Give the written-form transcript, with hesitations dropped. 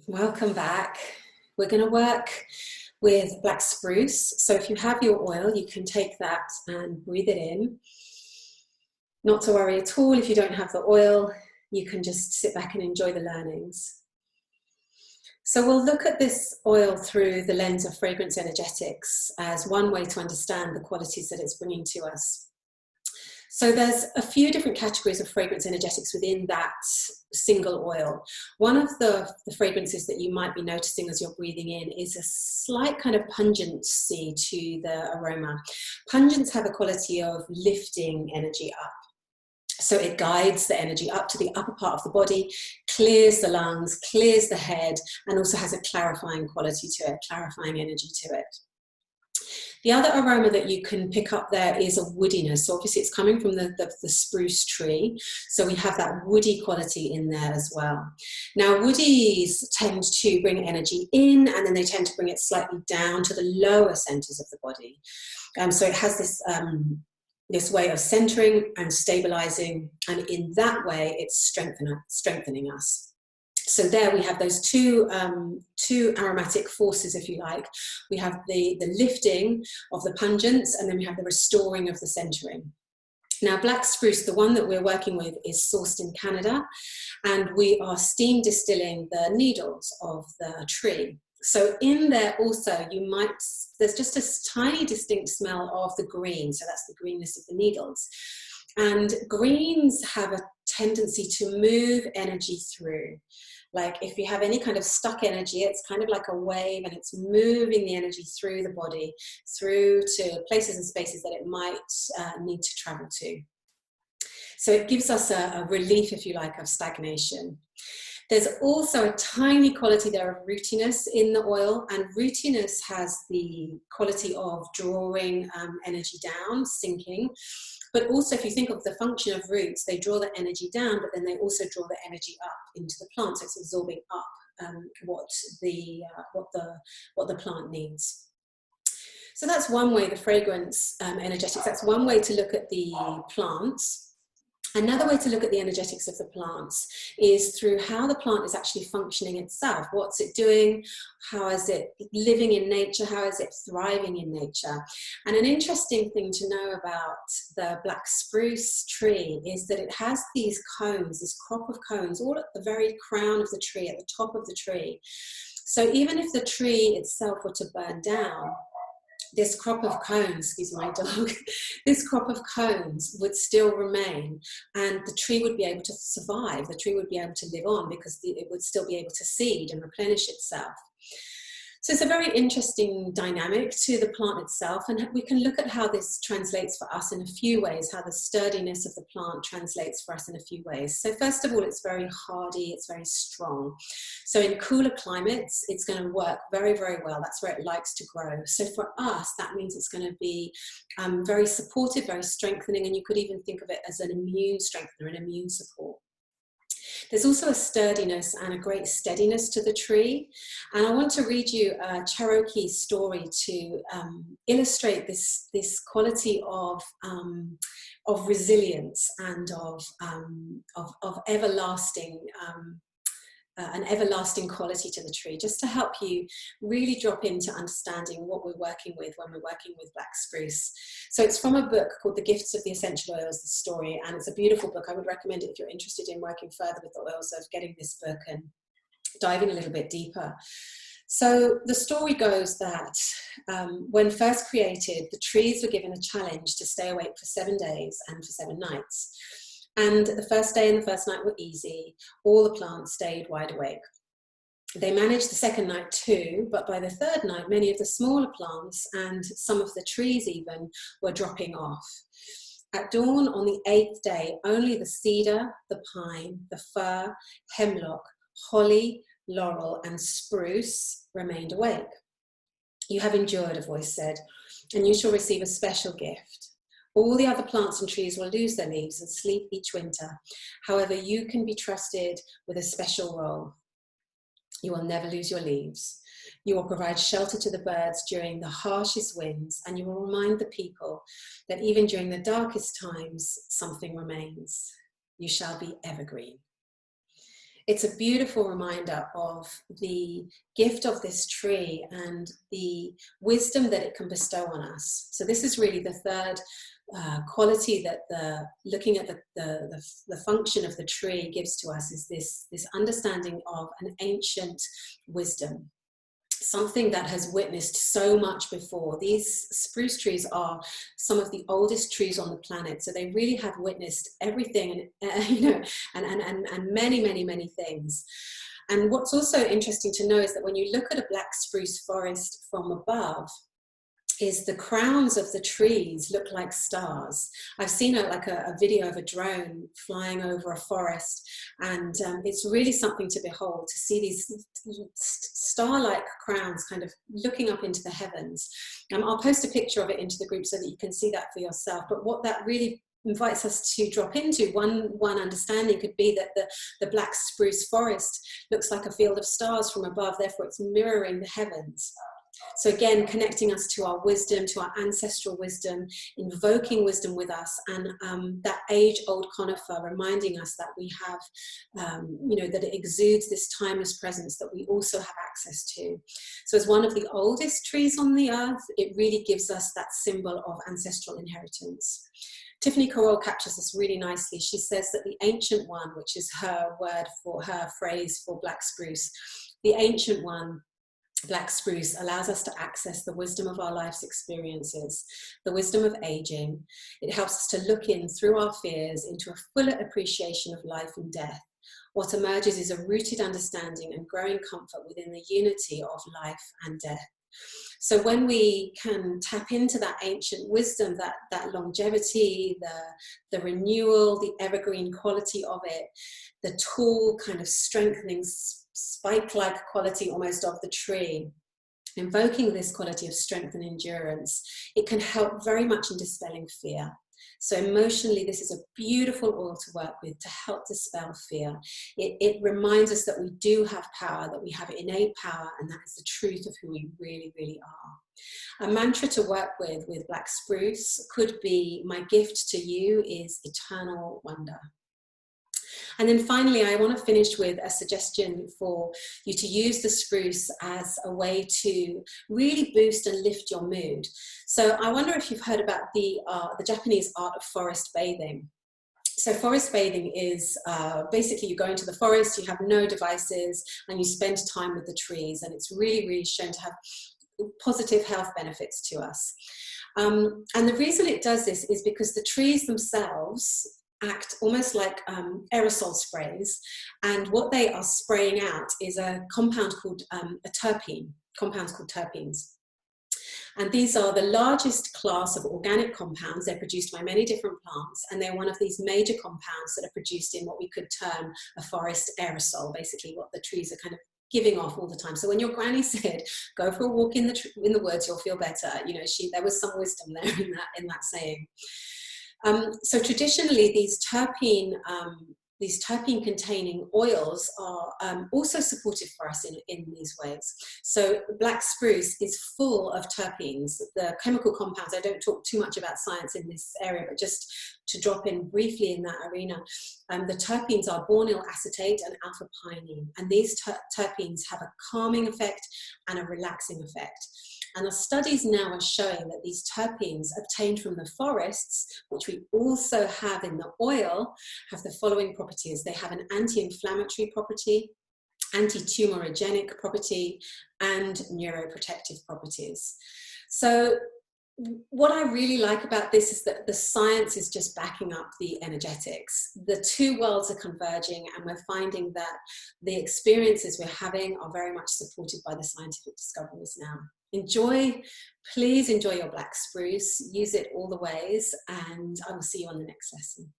Welcome back. We're going to work with black spruce. So if you have your oil, you can take that and breathe it in. Not to worry at all if you don't have the oil, you can just sit back and enjoy the learnings. So we'll look at this oil through the lens of fragrance energetics as one way to understand the qualities that it's bringing to us. So there's a few different categories of fragrance energetics within that single oil. One of the fragrances that you might be noticing as you're breathing in is a slight kind of pungency to the aroma. Pungents have a quality of lifting energy up. So it guides the energy up to the upper part of the body, clears the lungs, clears the head, and also has a clarifying quality to it, clarifying energy to it. The other aroma that you can pick up there is a woodiness. So obviously it's coming from the spruce tree. So we have that woody quality in there as well. Now woodies tend to bring energy in, and then they tend to bring it slightly down to the lower centers of the body. So it has this way of centering and stabilizing, and in that way it's strengthening us. So there we have those two aromatic forces, if you like. We have the lifting of the pungents, and then we have the restoring of the centering. Now black spruce, the one that we're working with, is sourced in Canada, and we are steam distilling the needles of the tree. So in there also there's just a tiny distinct smell of the green, so that's the greenness of the needles. And greens have a tendency to move energy through. Like if you have any kind of stuck energy, it's kind of like a wave, and it's moving the energy through the body, through to places and spaces that it might need to travel to. So it gives us a relief, if you like, of stagnation. There's also a tiny quality there of rootiness in the oil, and rootiness has the quality of drawing energy down, sinking. But also, if you think of the function of roots, they draw the energy down, but then they also draw the energy up into the plant. So it's absorbing up what the plant needs. So that's one way, the fragrance energetics. That's one way to look at the plants. Another way to look at the energetics of the plants is through how the plant is actually functioning itself. What's it doing? How is it living in nature? How is it thriving in nature? And an interesting thing to know about the black spruce tree is that it has these cones, this crop of cones, all at the very crown of the tree, at the top of the tree. So even if the tree itself were to burn down, this crop of cones, excuse my dog, this crop of cones would still remain, and the tree would be able to survive. The tree would be able to live on because it would still be able to seed and replenish itself. So it's a very interesting dynamic to the plant itself, and we can look at how this translates for us in a few ways, how the sturdiness of the plant translates for us in a few ways. So first of all, it's very hardy, it's very strong. So in cooler climates, it's going to work very, very well. That's where it likes to grow. So for us, that means it's going to be very supportive, very strengthening, and you could even think of it as an immune strengthener, an immune support. There's also a sturdiness and a great steadiness to the tree. And I want to read you a Cherokee story to illustrate this quality of resilience and of everlasting, an everlasting quality to the tree, just to help you really drop into understanding what we're working with when we're working with black spruce. So it's from a book called The Gifts of the Essential Oils, the story, and it's a beautiful book. I would recommend it if you're interested in working further with the oils, of getting this book and diving a little bit deeper. So the story goes that when first created, the trees were given a challenge to stay awake for 7 days and for 7 nights. And the first day and the first night were easy. All the plants stayed wide awake. They managed the second night too, but by the third night, many of the smaller plants and some of the trees even were dropping off. At dawn on the 8th day, only the cedar, the pine, the fir, hemlock, holly, laurel, and spruce remained awake. "You have endured," a voice said, "and you shall receive a special gift. All the other plants and trees will lose their leaves and sleep each winter. However, you can be trusted with a special role. You will never lose your leaves. You will provide shelter to the birds during the harshest winds, and you will remind the people that even during the darkest times, something remains. You shall be evergreen." It's a beautiful reminder of the gift of this tree and the wisdom that it can bestow on us. So this is really the third quality that looking at the function of the tree gives to us, is this understanding of an ancient wisdom, something that has witnessed so much before. These spruce trees are some of the oldest trees on the planet, so they really have witnessed everything, and and many things. And what's also interesting to know is that when you look at a black spruce forest from above, is the crowns of the trees look like stars. I've seen a video of a drone flying over a forest, and it's really something to behold, to see these star-like crowns kind of looking up into the heavens. I'll post a picture of it into the group so that you can see that for yourself. But what that really invites us to drop into, one understanding could be that the black spruce forest looks like a field of stars from above, therefore it's mirroring the heavens. So again, connecting us to our wisdom, to our ancestral wisdom, invoking wisdom with us, and that age-old conifer reminding us that we have, that it exudes this timeless presence that we also have access to. So as one of the oldest trees on the earth, it really gives us that symbol of ancestral inheritance. Tiffany Carroll captures this really nicely. She says that the Ancient One, which is her word for her phrase for black spruce, the Ancient One, Black Spruce, allows us to access the wisdom of our life's experiences, the wisdom of aging. It helps us to look in through our fears into a fuller appreciation of life and death. What emerges is a rooted understanding and growing comfort within the unity of life and death. So when we can tap into that ancient wisdom, that longevity, the renewal, the evergreen quality of it, the tall kind of strengthening spike-like quality almost of the tree, invoking this quality of strength and endurance, it can help very much in dispelling fear. So emotionally, this is a beautiful oil to work with to help dispel fear. It reminds us that we do have power, that we have innate power, and that is the truth of who we really, really are. A mantra to work with black spruce could be, my gift to you is eternal wonder. And then finally, I want to finish with a suggestion for you to use the spruce as a way to really boost and lift your mood. So I wonder if you've heard about the Japanese art of forest bathing. So forest bathing is basically you go into the forest, you have no devices, and you spend time with the trees. And it's really, really shown to have positive health benefits to us. And the reason it does this is because the trees themselves act almost like aerosol sprays, and what they are spraying out is a compound called compounds called terpenes. And these are the largest class of organic compounds. They're produced by many different plants, and they're one of these major compounds that are produced in what we could term a forest aerosol, basically what the trees are kind of giving off all the time. So when your granny said, go for a walk in the woods, you'll feel better, there was some wisdom there in that saying. So traditionally, these terpene containing oils are also supportive for us in these ways. So black spruce is full of terpenes, the chemical compounds. I don't talk too much about science in this area, but just to drop in briefly in that arena, the terpenes are bornyl acetate and alpha pinene, and these terpenes have a calming effect and a relaxing effect. And the studies now are showing that these terpenes obtained from the forests, which we also have in the oil, have the following properties. They have an anti-inflammatory property, anti-tumorigenic property, and neuroprotective properties. So what I really like about this is that the science is just backing up the energetics. The two worlds are converging, and we're finding that the experiences we're having are very much supported by the scientific discoveries now. Please enjoy your black spruce, use it all the ways, and I will see you on the next lesson.